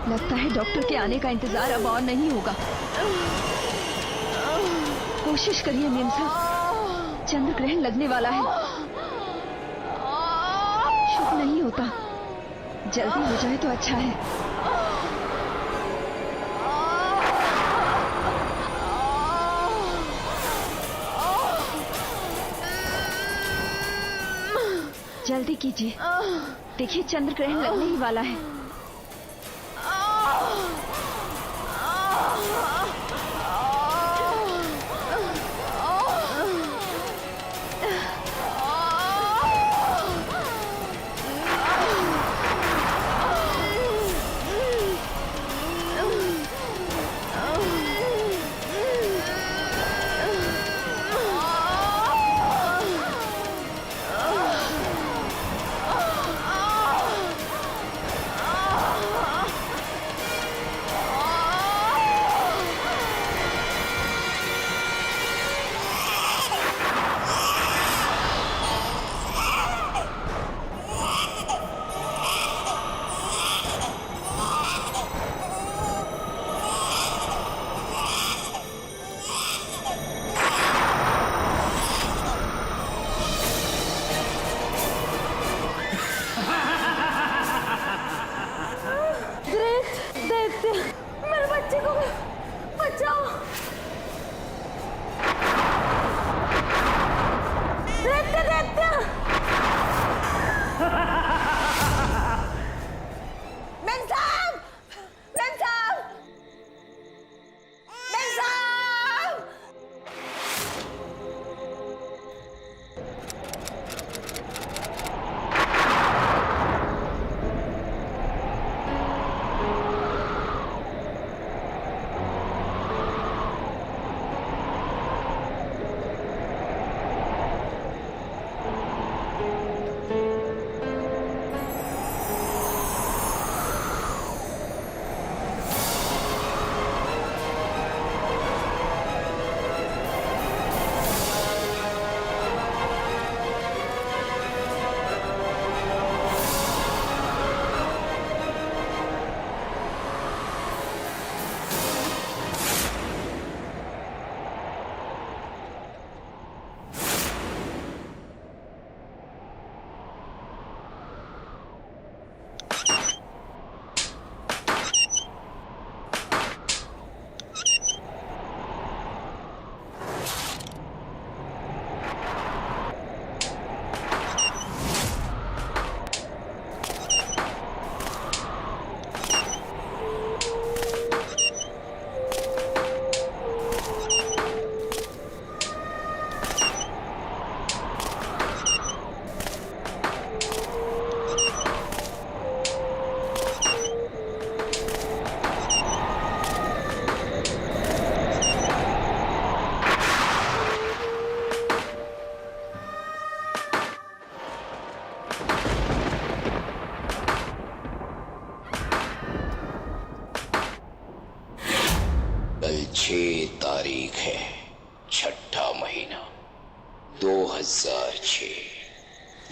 लगता है डॉक्टर के आने का इंतजार अब और नहीं होगा। कोशिश करिए मेम साहब, चंद्र ग्रहण लगने वाला है। शुभ नहीं होता, जल्दी हो जाए तो अच्छा है। जल्दी कीजिए, देखिए चंद्र ग्रहण लगने ही वाला है। कल 6 तारीख है, 6ठा महीना 2006,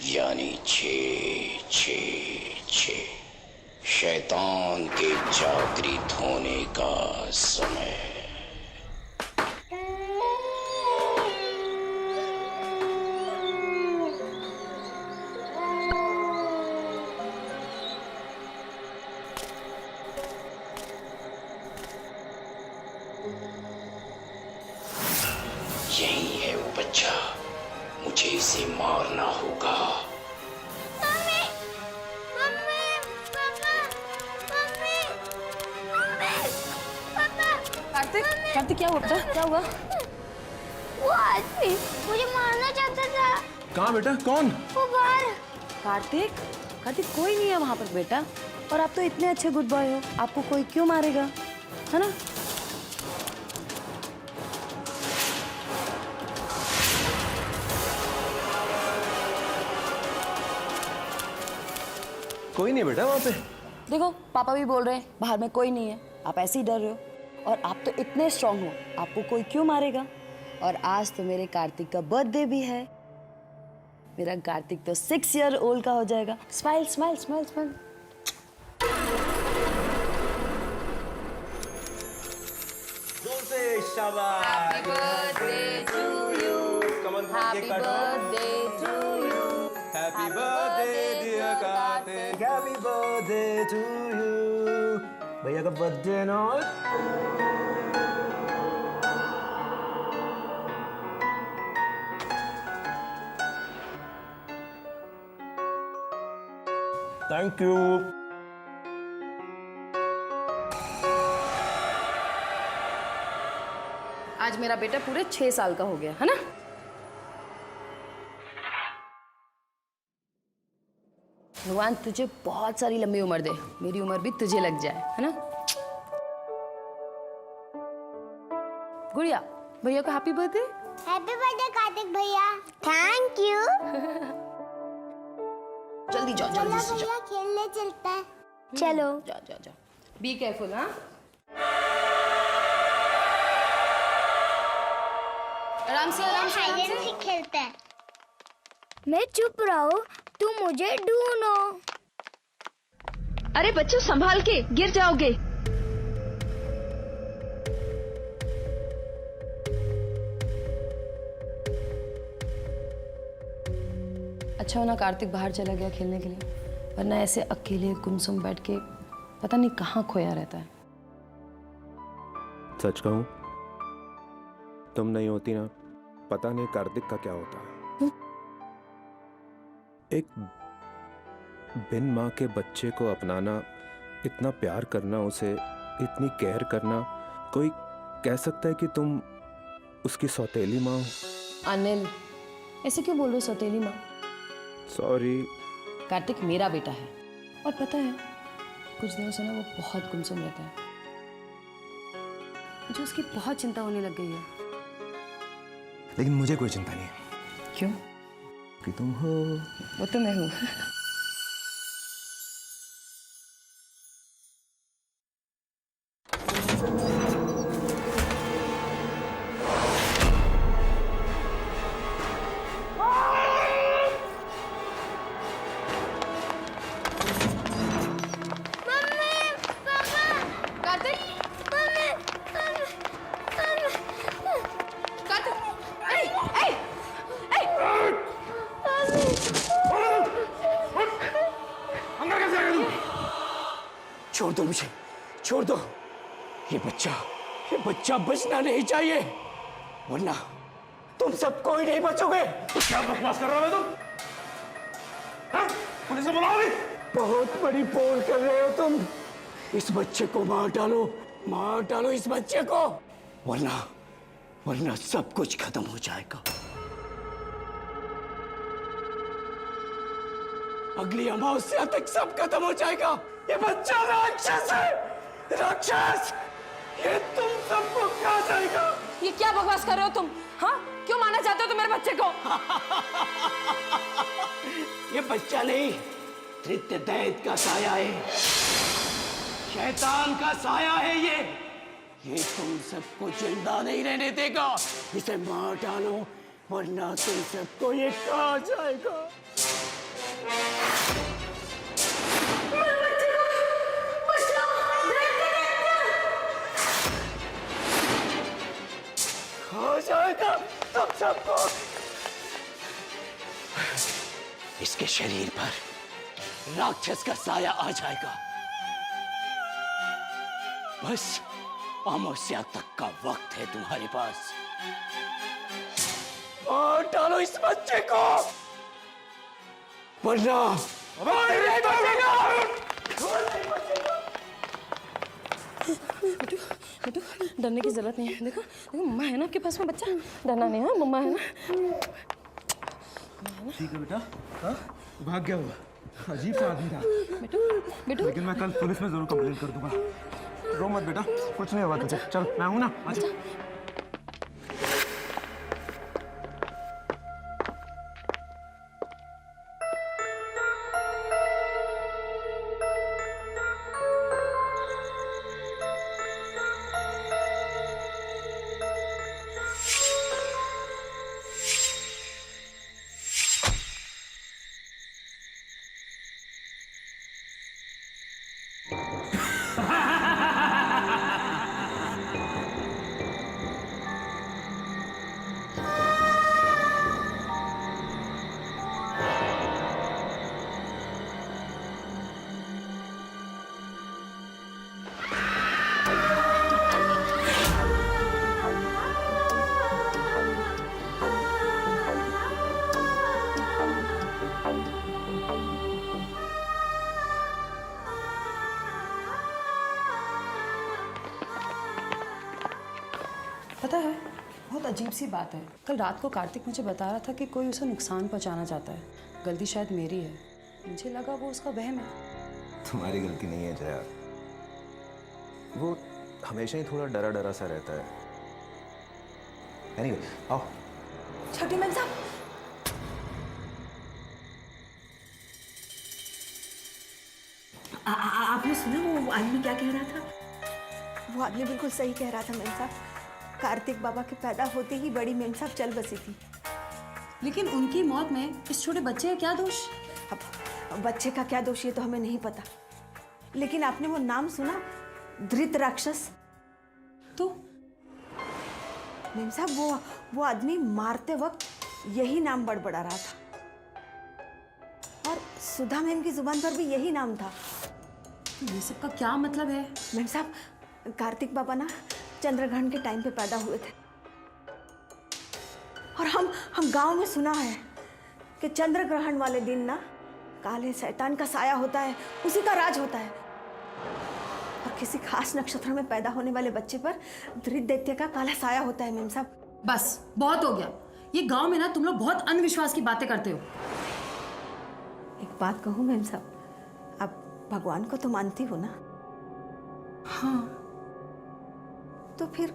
यानी 666 शैतान के जागृत होने का समय। यही है वो बच्चा, मुझे इसे मारना होगा। मम्मी, मम्मी, पापा, मम्मी, मम्मी, पापा। कार्तिक, कार्तिक क्या हुआ बेटा? क्या हुआ? वो आदमी मुझे मारना चाहता था। कहाँ बेटा? कौन? वो बाहर। कार्तिक, कार्तिक कोई नहीं है वहाँ पर बेटा। और आप तो इतने अच्छे गुड बॉय हो, आपको कोई क्यों मारेगा, है ना? कोई नहीं बेटा वहाँ पे। देखो पापा भी बोल रहे हैं बाहर में कोई नहीं है, आप ऐसे ही डर रहे हो। और आप तो इतने स्ट्रांग हो, आपको कोई क्यों मारेगा? और आज तो मेरे कार्तिक का बर्थडे भी है। मेरा कार्तिक तो 6 ईयर ओल्ड का हो जाएगा। Smile smile smile smile. शाबाश। Happy birthday to you. Come on, Happy cake काटो। birthday to you. Happy birthday dear Kartik. Happy birthday to you। भैया का बर्थडे ना। Thank you। आज मेरा बेटा पूरे 6 साल का हो गया है ना? भगवान तुझे बहुत सारी लंबी उम्र दे, मेरी उम्र भी तुझे लग जाए, है ना? गुड़िया, भैया को happy birthday. Happy birthday Kartik भैया। Thank you. जल्दी जाओ, जल्दी से जाओ। भैया खेलने चलता है। चलो। जाओ जाओ जाओ। बी केयरफुल, हाँ? आराम से, आराम से, आराम से। खेलते हैं। मैं चुप रहो, तुम मुझे ढूंढो। अरे बच्चों संभाल के, गिर जाओगे। अच्छा होना कार्तिक बाहर चला गया खेलने के लिए, वरना ऐसे अकेले गुमसुम बैठ के पता नहीं कहाँ खोया रहता है। सच कहूं, तुम नहीं होती ना, पता नहीं कार्तिक का क्या होता। एक बिन माँ के बच्चे को अपनाना, इतना प्यार करना, उसे इतनी केयर करना, कोई कह सकता है कि तुम उसकी सौतेली माँ हो? अनिल, ऐसे क्यों बोल रहे हो सौतेली माँ? सॉरी। कार्तिक मेरा बेटा है, और पता है कुछ दिनों से ना वो बहुत गुमसुम रहता है। मुझे उसकी बहुत चिंता होने लग गई है। लेकिन मुझे कोई चिंता नहीं है। क्यों? कि तुम हो। वो तो मैं हूँ। छोड़ दो मुझे, छोड़ दो। ये बच्चा बचना नहीं चाहिए, वरना तुम सब कोई नहीं बचोगे। क्या बकवास कर रहे हो तुम? हाँ? पुलिस को बुलाओ भी। बहुत बड़ी पोल कर रहे हो तुम। इस बच्चे को मार डालो इस बच्चे को, वरना सब कुछ खत्म हो जाएगा। अगली अमावस्या तक सब खत्म हो जाएगा। ये बच्चा राक्षस है, राक्षस। ये तुम सबको खा जाएगा। ये क्या बकवास कर रहे हो तुम? हाँ, क्यों मारना चाहते हो तुम मेरे बच्चे को? ये बच्चा नहीं, धृत्य दैत्य का साया है, शैतान का साया है ये तुम सबको जिंदा नहीं रहने देगा। इसे मार डालो, वरना तुम सबको ये खा जाएगा। खा जाएगा तुम सबको। इसके शरीर पर राक्षस का साया आ जाएगा। बस अमावस्या तक का वक्त है तुम्हारे पास। मार डालो इस बच्चे को, वरना कोई नहीं बचेगा। बेटू, डरने की जरूरत नहीं है। देखो मम्मा है ना आपके पास में, बच्चा डरना नहीं है। मम्मा है ना। ठीक है बेटा। हाँ? भाग गया वो, अजीब सा आदमी था। बेटू लेकिन मैं कल पुलिस में जरूर कंप्लेंट कर दूंगा। रो मत बेटा, कुछ नहीं होगा तुझे। चल मैं हूं ना, आजा। पता है, बहुत अजीब सी बात है। कल रात को कार्तिक मुझे बता रहा था कि कोई उसे नुकसान पहुंचाना चाहता है। गलती शायद मेरी है। मुझे लगा वो उसका वहम है। तुम्हारी गलती नहीं है जया, वो हमेशा ही थोड़ा डरा डरा सा रहता है। एनीवे, आओ। छोटी मैम साहब, आपने सुना वो आदमी क्या कह रहा था? वो आदमी बिल्कुल सही कह रहा था मेम साहब। कार्तिक बाबा के पैदा होते ही बड़ी मेम साहब चल बसी थी। लेकिन उनकी मौत में इस छोटे बच्चे का क्या दोष? अब बच्चे का क्या दोष ये तो हमें नहीं पता, लेकिन आपने वो नाम सुना, धृत राक्षस? तो मेम साहब वो आदमी मारते वक्त यही नाम बड़बड़ा रहा था, और सुधा मैम की जुबान पर भी यही नाम था। तो ये सब का क्या मतलब है? मैम साहब, कार्तिक बाबा ना चंद्रग्रहण के टाइम पे पैदा हुए थे, और हम गांव में सुना है कि चंद्रग्रहण वाले दिन ना काले शैतान का साया होता है, उसी का राज होता है, और किसी खास नक्षत्र में पैदा होने वाले बच्चे पर धृत दैत्य का काला साया होता है। मैम साहब बस बहुत हो गया। ये गांव में ना तुम लोग बहुत अंधविश्वास की बातें करते हो। एक बात कहूँ मैम साहब, आप भगवान को तो मानती हो ना? हाँ। तो फिर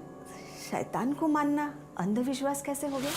शैतान को मानना अंधविश्वास कैसे हो गया?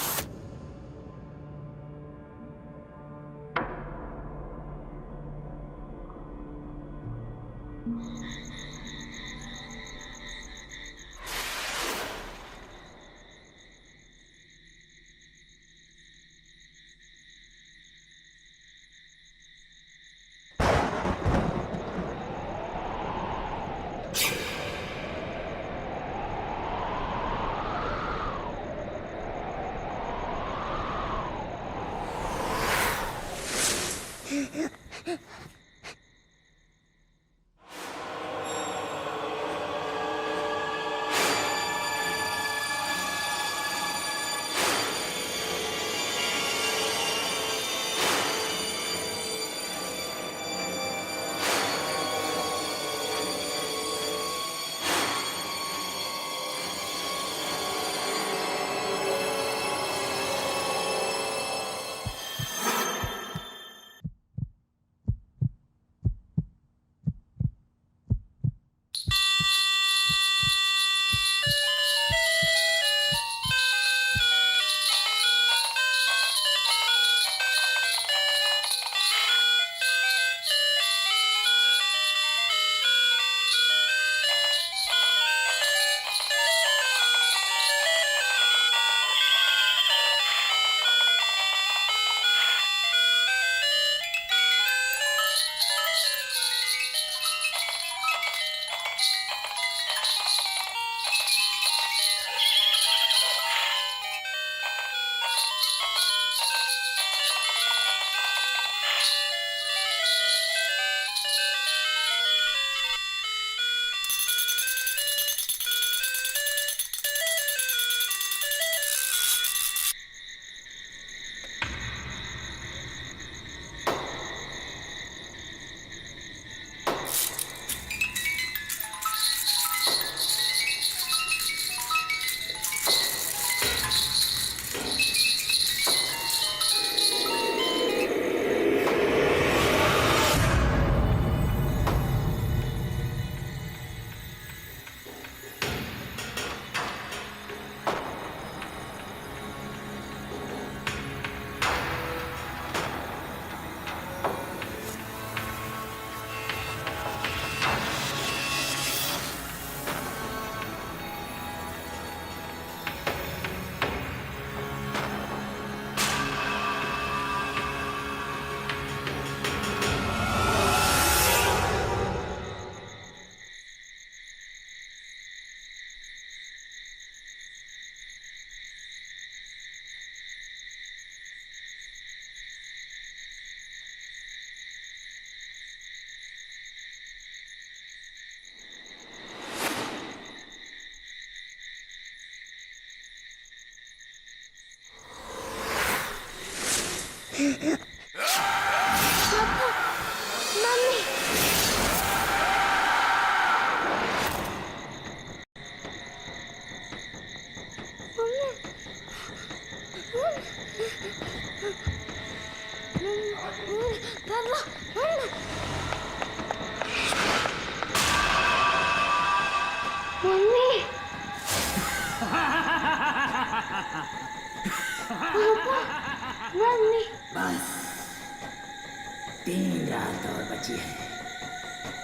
3 रात और बची है।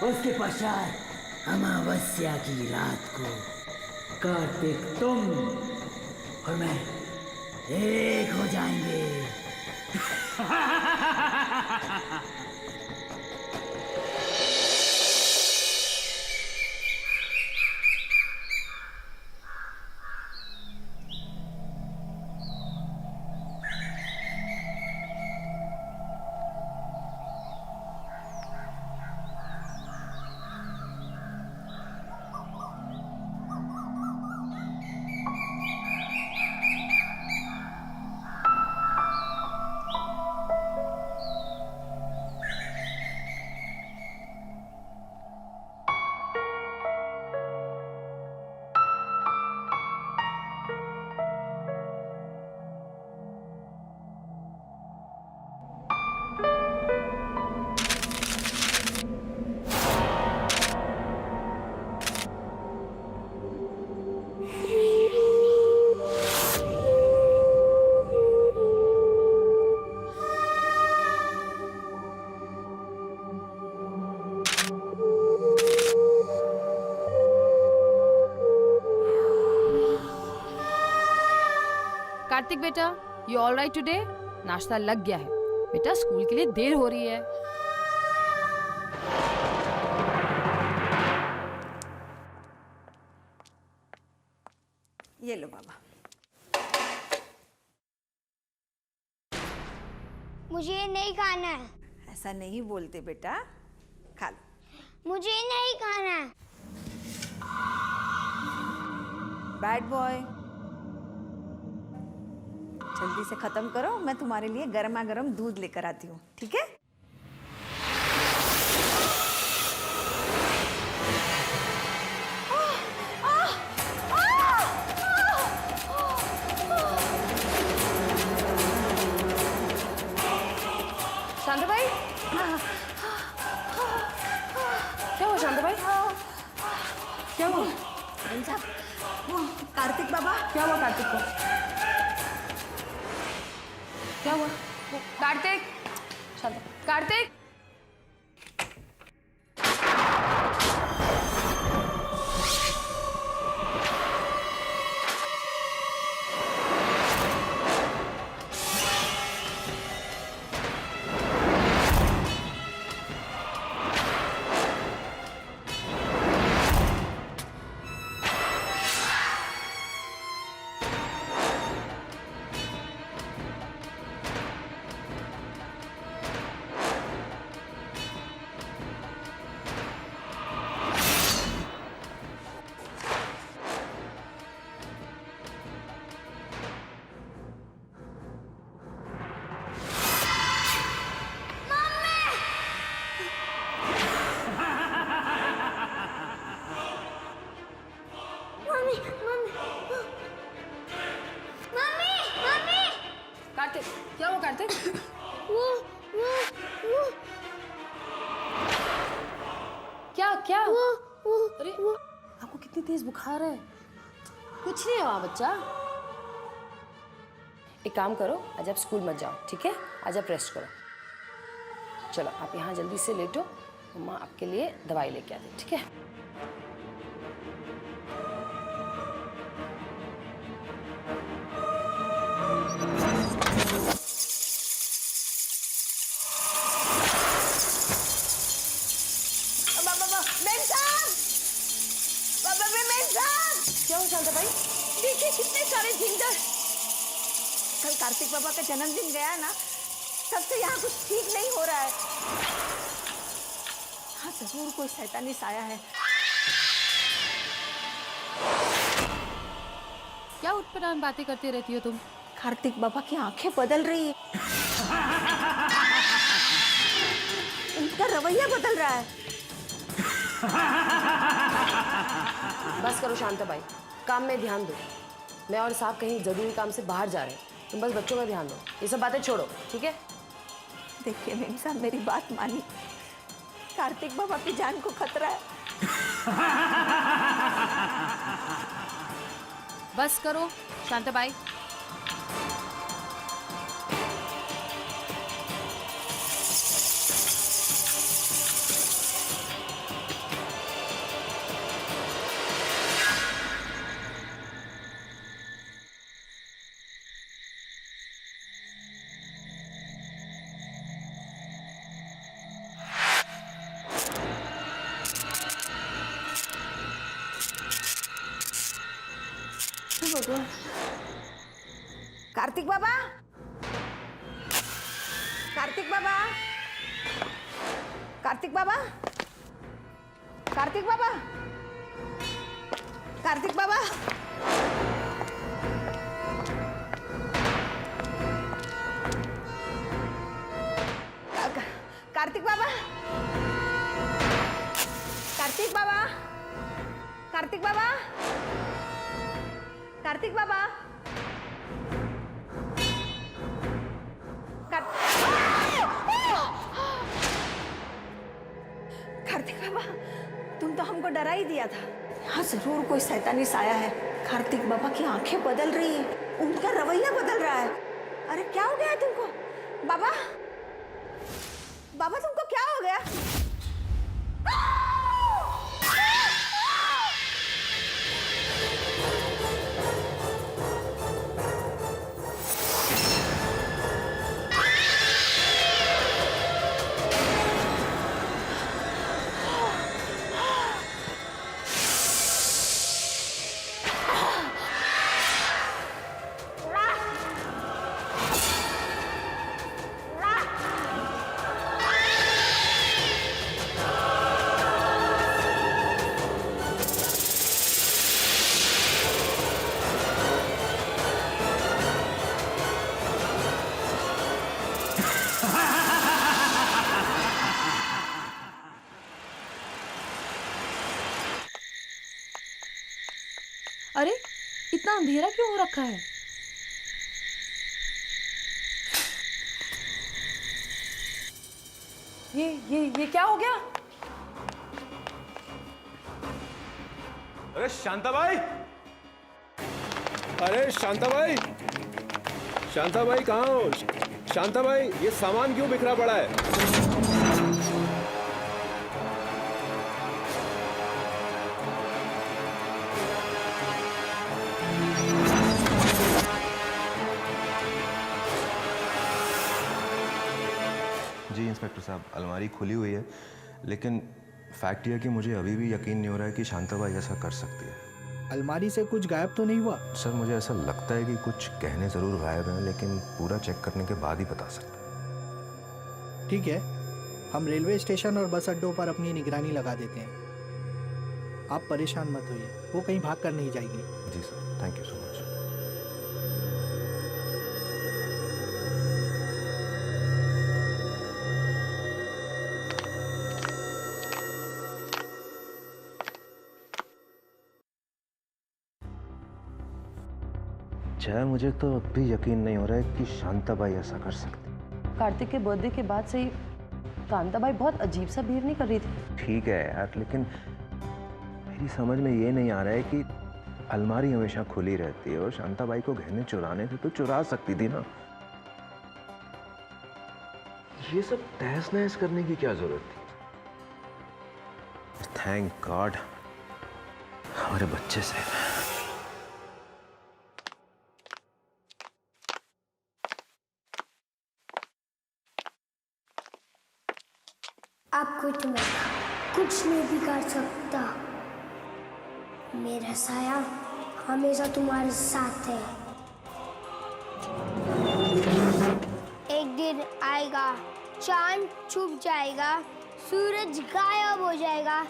उसके पश्चात अमावस्या की रात को कार्तिक तुम और मैं एक हो जाएंगे। कार्तिक बेटा, यू ऑल राइट टुडे? नाश्ता लग गया है बेटा, स्कूल के लिए देर हो रही है। ये लो बाबा। मुझे नहीं खाना है। ऐसा नहीं बोलते बेटा, खा लो। मुझे नहीं खाना है। बैड बॉय, जल्दी से खत्म करो, मैं तुम्हारे लिए गर्मा गर्म दूध लेकर आती हूँ, ठीक है? शांता भाई, क्या हुआ शांता भाई? क्या हुआ? कार्तिक बाबा, क्या हुआ कार्तिक को? क्या हुआ? कार्तिक, शांता, कार्तिक! कार्तिक, क्या हुआ कार्तिक? वो क्या क्या? वो अरे आपको कितनी तेज बुखार है? कुछ नहीं हुआ बच्चा। एक काम करो, आज आप स्कूल मत जाओ, ठीक है? आज आप रेस्ट करो। चलो आप यहाँ जल्दी से लेटो, मम्मा आपके लिए दवाई लेके आती, ठीक है? क्या हो शांता भाई? देखिए कितने सारे झिंझट। कल कार्तिक बाबा का जन्मदिन गया ना, तब से यहाँ कुछ ठीक नहीं हो रहा है। हाँ जरूर कोई शैतानी साया है। क्या उठपटांग बातें करती रहती हो तुम? कार्तिक बाबा की आंखें बदल रही है, उनका रवैया बदल रहा है। बस करो शांता भाई, काम में ध्यान दो। मैं और साहब कहीं जरूरी काम से बाहर जा रहे हैं, तुम बस बच्चों का ध्यान दो, ये सब बातें छोड़ो, ठीक है? देखिए मेम साहब, मेरी बात मानी, कार्तिक बाबा की जान को खतरा है। बस करो शांता भाई। कार्तिक बाबा, कार्तिक बाबा, कार्तिक बाबा, कार्तिक बाबा, कार्तिक बाबा, कार्तिक बाबा, कार्तिक बाबा, कार्तिक बाबा, कार्तिक बाबा, तुम तो हमको डरा ही दिया था। हाँ, जरूर कोई शैतानी साया है। कार्तिक बाबा की आंखें बदल रही है, उनका रवैया बदल रहा है। अरे क्या हो गया है तुमको बाबा? बाबा तुमको क्या हो गया? अरे इतना अंधेरा क्यों हो रखा है? ये क्या हो गया? अरे शांताबाई, अरे शांताबाई, शांताबाई कहाँ हो? शांताबाई, ये सामान क्यों बिखरा पड़ा है? जी इंस्पेक्टर साहब, अलमारी खुली हुई है, लेकिन फैक्ट यह है कि मुझे अभी भी यकीन नहीं हो रहा है कि शांताबाई ऐसा कर सकती है। अलमारी से कुछ गायब तो नहीं हुआ? सर मुझे ऐसा लगता है कि कुछ गहने ज़रूर गायब हैं, लेकिन पूरा चेक करने के बाद ही बता सकते हैं। ठीक है, हम रेलवे स्टेशन और बस अड्डों पर अपनी निगरानी लगा देते हैं। आप परेशान मत होइए, वो कहीं भाग कर नहीं जाएगी। जी sir, thank you so much. Jai, मुझे तो अब भी यकीन नहीं हो रहा है कि शांताबाई ऐसा कर सकती। कार्तिक के बर्थडे के बाद से ही कांताबाई बहुत अजीब सा बिहेव नहीं कर रही थी। ठीक है यार, लेकिन मेरी समझ में ये नहीं आ रहा है कि अलमारी हमेशा खुली रहती है और शांताबाई को गहने चुराने थे तो चुरा सकती थी ना। ये सब तहस नहस करने की क्या जरूरत थी? थैंक गॉड हमारे बच्चे से। आप कुछ मत, कुछ नहीं बिगाड़ सकता। मेरा साया हमेशा तुम्हारे साथ है। एक दिन आएगा, चांद छुप जाएगा, सूरज गायब हो जाएगा,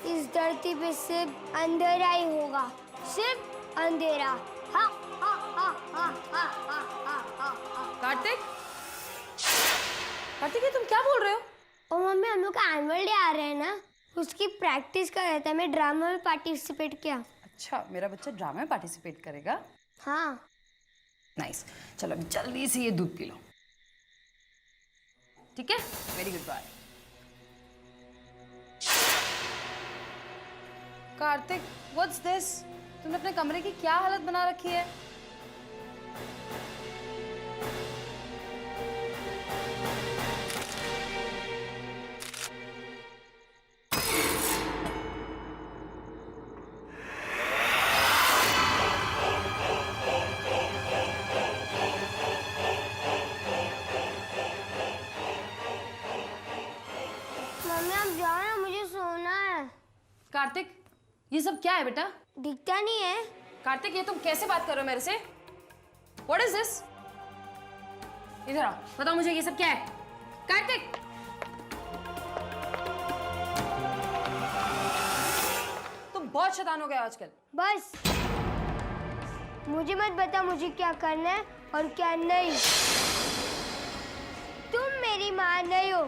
इस धरती पे सिर्फ अंधेरा ही होगा, सिर्फ अंधेरा। हा हा हा हा हा हा हा हा। कार्तिक, कार्तिक ये तुम क्या बोल रहे हो? ओ मम्मी, हम लोग का एनुअल डे आ रहा है ना, उसकी प्रैक्टिस कर रहे थे। मैं ड्रामा में पार्टिसिपेट किया। अच्छा, मेरा बच्चा ड्रामा में पार्टिसिपेट करेगा? हाँ। नाइस। चलो अभी जल्दी से ये दूध पी लो, ठीक है? Very good bye. Kartik, what's this? तुमने अपने कमरे की क्या हालत बना रखी है? मम्मी आप जाओ ना, मुझे सोना है। कार्तिक, ये सब क्या है बेटा? दिखता नहीं है। कार्तिक, ये तुम कैसे बात कर रहे हो मेरे से? What is this? इधर आओ, बताओ मुझे ये सब क्या है? कार्तिक! तुम बहुत शैतान हो गए आजकल। बस मुझे मत बता मुझे क्या करना है और क्या नहीं। तुम मेरी माँ नहीं हो।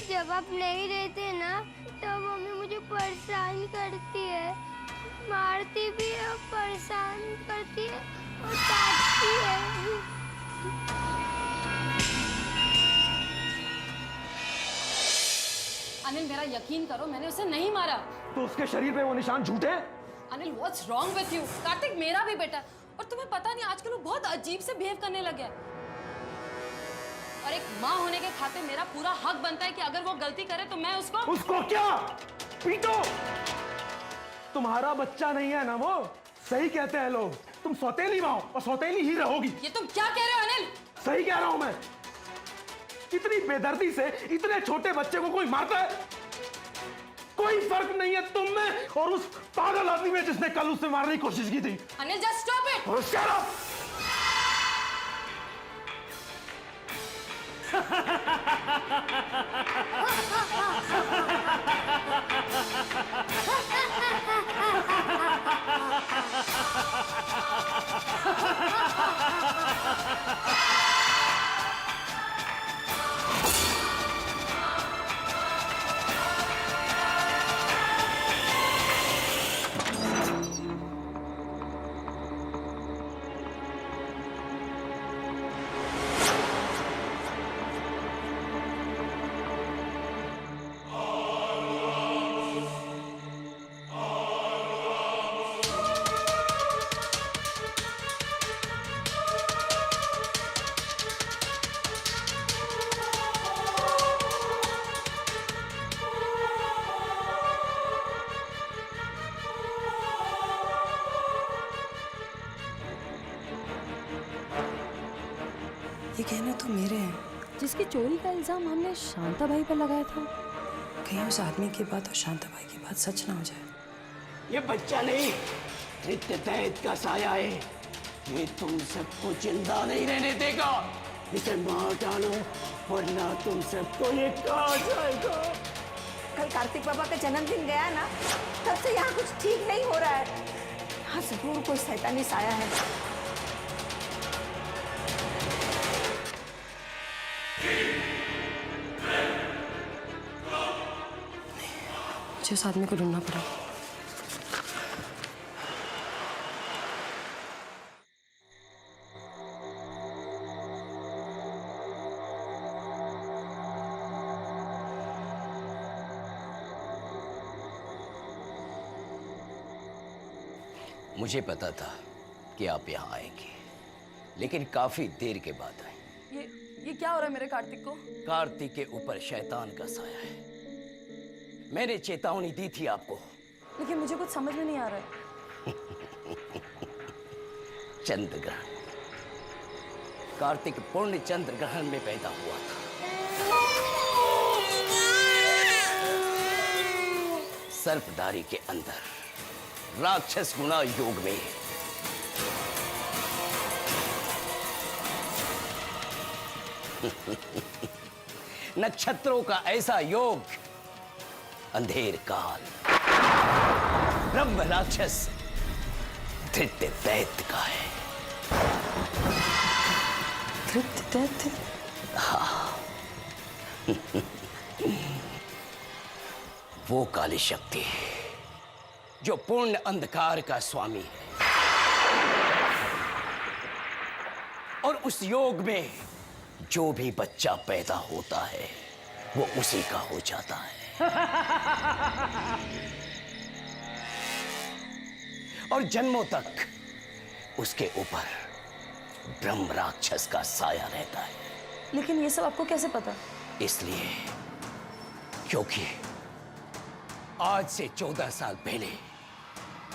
जब आप नहीं रहते ना तब मम्मी मुझे परेशान करती है, मारती भी है, परेशान करती है और काटती है। अनिल मेरा यकीन करो, मैंने उसे नहीं मारा। तो उसके शरीर पे वो निशान झूठे हैं? Anil what's wrong with you? Kartik मेरा भी बेटा है और तुम्हें पता नहीं आजकल वो बहुत अजीब से बिहेव करने लग गया है। और एक माँ होने के खाते मेरा पूरा हक बनता है कि अगर वो गलती करे तो मैं उसको क्या पीटो? तुम्हारा बच्चा नहीं है ना वो, सही कहते हैं लोग। तुम सौतेली माँ और सौतेली ही रहोगी। ये तुम क्या कह रहे हो अनिल? सही कह रहा हूं मैं। इतनी बेदर्दी से इतने छोटे बच्चे को कोई मारता है? कोई फर्क नहीं है तुम में और उस पागल आदमी में जिसने कल उससे मारने की कोशिश की थी। Anil just stop it. ये कहना तो मेरे हैं। जिसकी चोरी का इल्जाम हमने शांता भाई पर लगाया था, कहीं उस आदमी की बात और शांता भाई की बात सच ना हो जाए। ये बच्चा नहीं, नित्य दैत का साया है। ये तुम सबको जिंदा नहीं रहने देगा। इसे मार डालो वरना तुम सबको ये खा जाएगा। कल कार्तिक बाबा का जन्मदिन गया ना, तब से यहाँ कुछ ठीक नहीं हो रहा है। यहाँ जरूर कोई शैतानी साया है। मुझे उस आदमी को ढूंढना पड़ा। मुझे पता था कि आप यहाँ आएंगे, लेकिन काफी देर के बाद आए। ये क्या हो रहा है मेरे कार्तिक को? कार्तिक के ऊपर शैतान का साया है। मैंने चेतावनी दी थी आपको। लेकिन मुझे कुछ समझ में नहीं आ रहा है। चंद्र ग्रहण, कार्तिक पूर्ण चंद्र ग्रहण में पैदा हुआ था। सर्पधारी के अंदर राक्षस गुना योग में। नक्षत्रों का ऐसा योग अंधेर काल ब्रह्म राक्षस धृत्य दैत्य का है। धृत्य दैत्य? हाँ। वो काली शक्ति जो पूर्ण अंधकार का स्वामी है, और उस योग में जो भी बच्चा पैदा होता है वो उसी का हो जाता है। और जन्मों तक उसके ऊपर ब्रह्म राक्षस का साया रहता है। लेकिन ये सब आपको कैसे पता? इसलिए क्योंकि आज से 14 साल पहले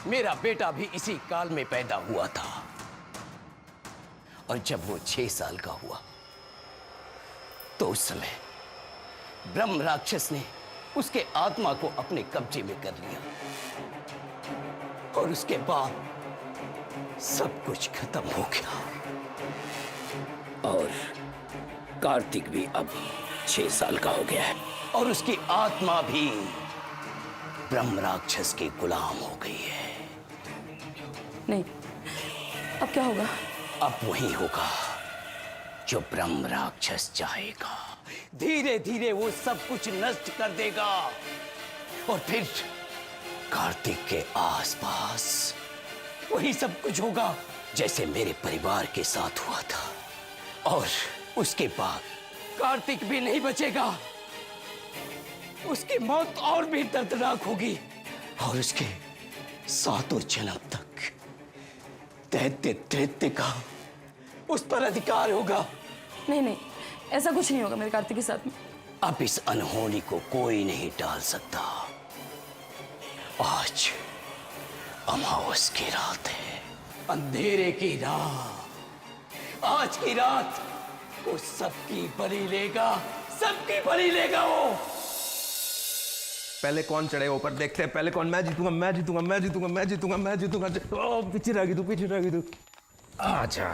मेरा बेटा भी इसी काल में पैदा हुआ था, और जब वो 6 साल का हुआ तो उस समय ब्रह्म राक्षस ने उसके आत्मा को अपने कब्जे में कर लिया, और उसके बाद सब कुछ खत्म हो गया। और कार्तिक भी अब 6 साल का हो गया है, और उसकी आत्मा भी ब्रह्म राक्षस की गुलाम हो गई है। नहीं, अब क्या होगा? अब वही होगा जो ब्रह्म राक्षस चाहेगा। धीरे धीरे वो सब कुछ नष्ट कर देगा, और फिर कार्तिक के आसपास वही सब कुछ होगा जैसे मेरे परिवार के साथ हुआ था। और उसके बाद कार्तिक भी नहीं बचेगा, उसकी मौत और भी दर्दनाक होगी, और उसके 7 जन्म तक दैत्य दैत्य का उस पर अधिकार होगा। नहीं नहीं, ऐसा कुछ नहीं होगा मेरे कार्तिक के साथ में। अब इस अनहोनी को कोई नहीं टाल सकता। आज अमावस की रात है, अंधेरे की रात। आज की रात वो सबकी बलि लेगा, सबकी बलि लेगा वो। पहले कौन चढ़ेगा ऊपर, देखते हैं पहले कौन। मैं जीतूंगा, मैं जीतूंगा, मैं जीतूंगा, मैं जीतूंगा, मैं जीतूंगा। ओ, पीछे रह गई तू, पीछे रह गई तू। आजा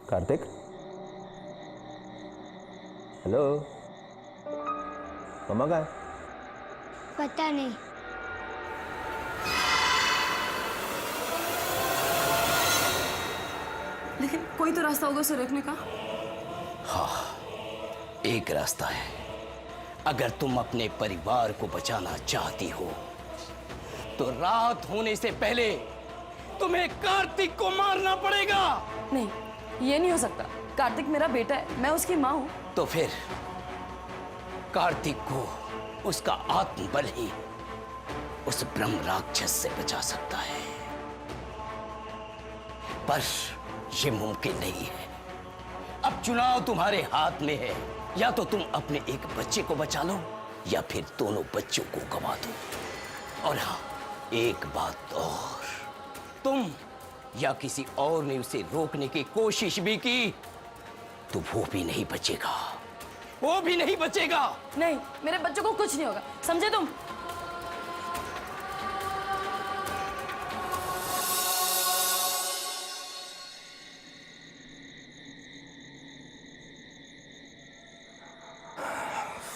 कार्तिक। हेलो, मम्मा कहाँ है? पता नहीं। लेकिन कोई तो रास्ता होगा उसे रोकने का। हाँ, एक रास्ता है। अगर तुम अपने परिवार को बचाना चाहती हो तो रात होने से पहले तुम्हें कार्तिक को मारना पड़ेगा। नहीं, ये नहीं हो सकता। कार्तिक मेरा बेटा है, मैं उसकी माँ हूँ। तो फिर कार्तिक को उसका आत्मबल ही उस ब्रह्म राक्षस से बचा सकता है, पर यह मुमकिन नहीं है। अब चुनाव तुम्हारे हाथ में है, या तो तुम अपने एक बच्चे को बचा लो या फिर दोनों बच्चों को गवा दो। और हाँ, एक बात और, तुम या किसी और ने उसे रोकने की कोशिश भी की तो वो भी नहीं बचेगा, वो भी नहीं बचेगा। नहीं, मेरे बच्चों को कुछ नहीं होगा, समझे तुम?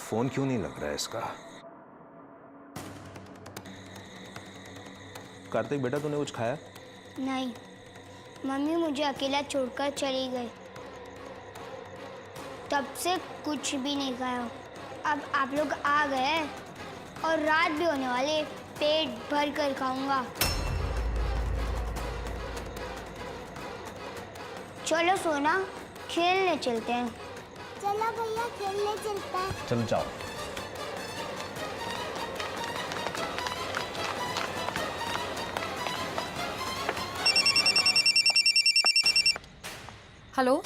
फोन क्यों नहीं लग रहा है इसका? कार्तिक बेटा, तूने कुछ खाया? नहीं, मम्मी मुझे अकेला छोड़कर चली गई, तब से कुछ भी नहीं खाया। अब आप लोग आ गए और रात भी होने वाली, पेट भर कर खाऊंगा। चलो सोना, खेलने चलते हैं। चलो भैया, खेलने चलते हैं। चलो जाओ। हेलो,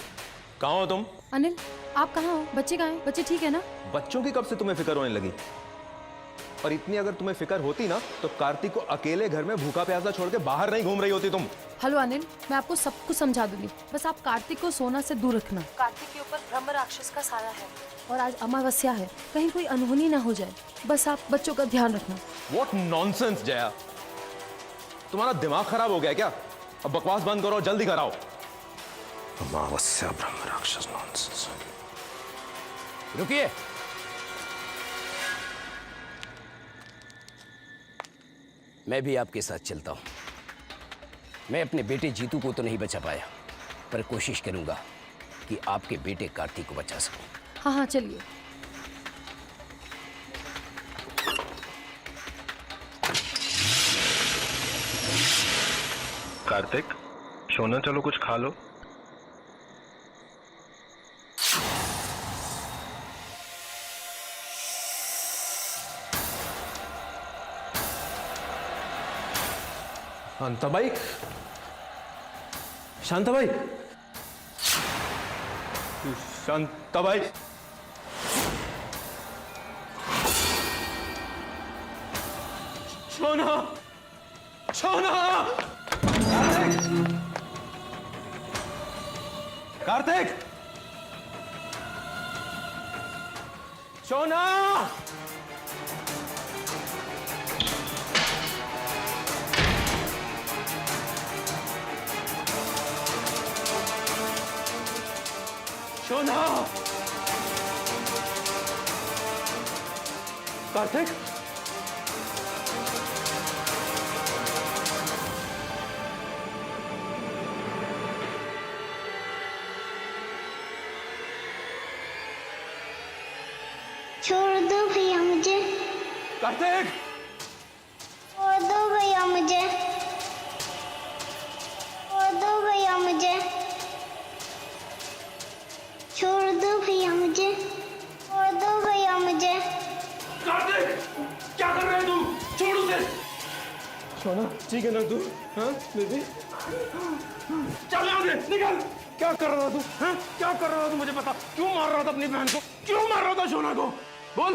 कहाँ हो तुम? अनिल, आप कहाँ हो? बच्चे कहाँ हैं? बच्चे ठीक है ना? बच्चों की कब से तुम्हें फिक्र होने लगी? और इतनी अगर तुम्हें फिक्र होती ना तो कार्तिक को अकेले घर में भूखा प्यासा छोड़ के बाहर नहीं घूम रही होती तुम। हेलो अनिल, मैं आपको सब कुछ समझा दूंगी, बस आप कार्तिक को सोना से दूर रखना। कार्तिक के ऊपर ब्रह्म राक्षस का साया है, और आज अमावस्या है, कहीं कोई अनहोनी ना हो जाए। बस आप बच्चों का ध्यान रखना। What nonsense जया, तुम्हारा दिमाग खराब हो गया क्या? अब बकवास बंद करो और जल्दी कराओ। अमावस्या ब्रह्म राक्षस नॉनसेंस। रुकिए। मैं भी आपके साथ चलता हूं। मैं अपने बेटे जीतू को तो नहीं बचा पाया, पर कोशिश करूंगा कि आपके बेटे कार्तिक को बचा सकूं। हाँ हाँ चलिए। कार्तिक, सोना चलो कुछ खा लो। शांताबाई, शांताबाई, शांताबाई, सोना, सोना, कार्तिक, सोना, सोना, कार्तिक, छोड़ दो भैया मुझे, कार्तिक, छोड़ दो भैया मुझे, छोड़ दो भैया मुझे, छोड़ दो भैया मुझे, छोड़ दो भैया मुझे। कार्तिक, क्या कर रहे है तू? छोड़ उसे। सोना, ठीक है ना तू? हाँ, बेबी, चल यहाँ से, निकल। क्या कर रहा था तू? हाँ, क्या कर रहा था तू? मुझे बता, क्यों मार रहा था अपनी बहन को? क्यों मार रहा था सोना को? बोल।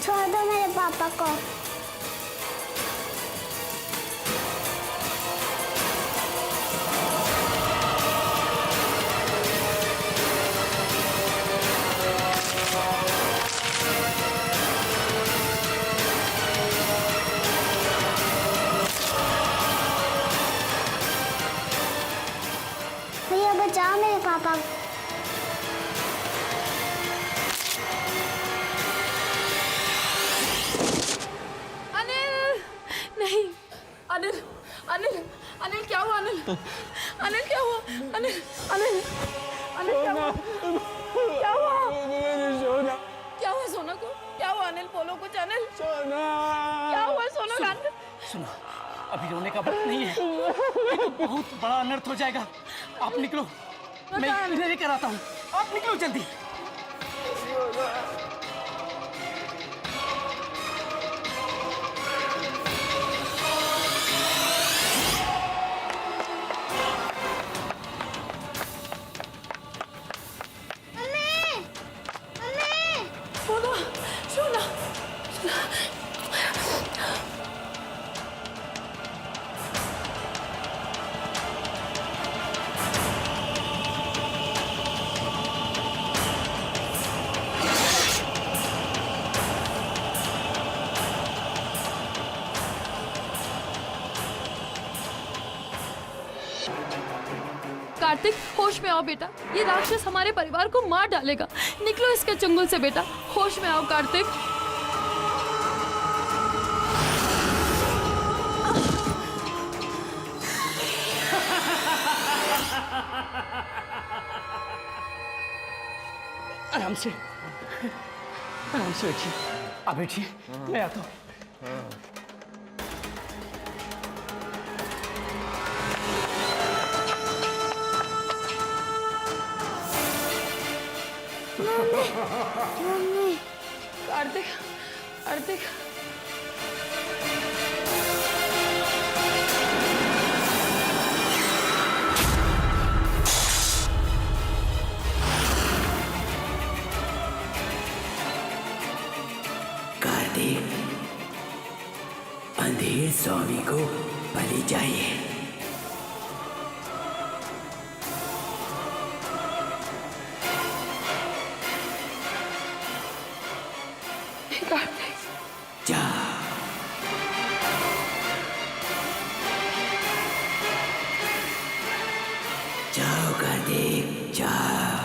छोड़ दो मेरे पापा को। भैया बचाओ मेरे पापा को। नहीं, अनिल, अनिल, अनिल क्या हुआ? अनिल, अनिल क्या हुआ? अनिल, अनिल, अनिल क्या हुआ? क्या हुआ? क्या हुआ सोना को? क्या हुआ अनिल? बोलो कुछ अनिल। सोना, क्या हुआ सोना? सुनो, अभी रोने का वक्त नहीं है। ये तो बहुत बड़ा अनर्थ हो जाएगा। आप निकलो, मैं इन्हें लेकर आता हूँ। आप निकलो जल्दी। सोना, सोना, कार्तिक होश में आओ बेटा, ये राक्षस हमारे परिवार को मार डालेगा। निकलो इसके चंगुल से बेटा, होश में आओ कार्तिक। आराम से, आराम से बैठिए। आप बैठिए, मैं आता हूँ। मम्मी, कार्तिक, कार्तिक, स्वामी को बलि चाहिए। जा। जाओ कार्तिक, जाओ।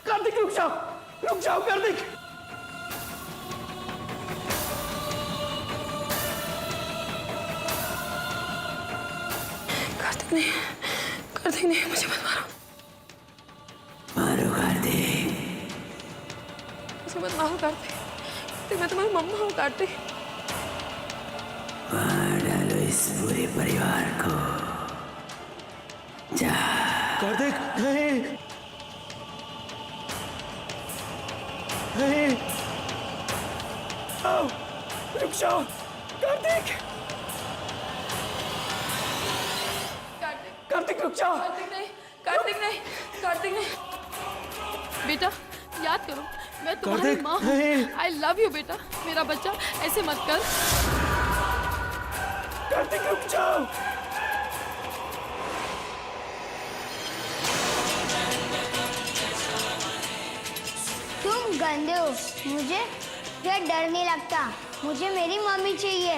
कार्तिक रुक जाओ कार्तिक। कार्तिक नहीं, मुझे मत मारो। मारो कार्तिक। मुझे मत मारो कार्तिक, मैं तुम्हारी मम्मा हूँ कार्तिक। मार डालो इस पूरे परिवार को। जा। कार्तिक नहीं, नहीं, आओ, रुक जाओ कार्तिक। कार्तिक रुक जाओ। कार्तिक नहीं, कार्तिक नहीं। बेटा याद करो, मैं तुम्हारी माँ हूँ। आई लव यू बेटा, मेरा बच्चा ऐसे मत कर। कार्तिक रुक जाओ। तुम गंदे हो, मुझे डर नहीं लगता। मुझे मेरी मम्मी चाहिए।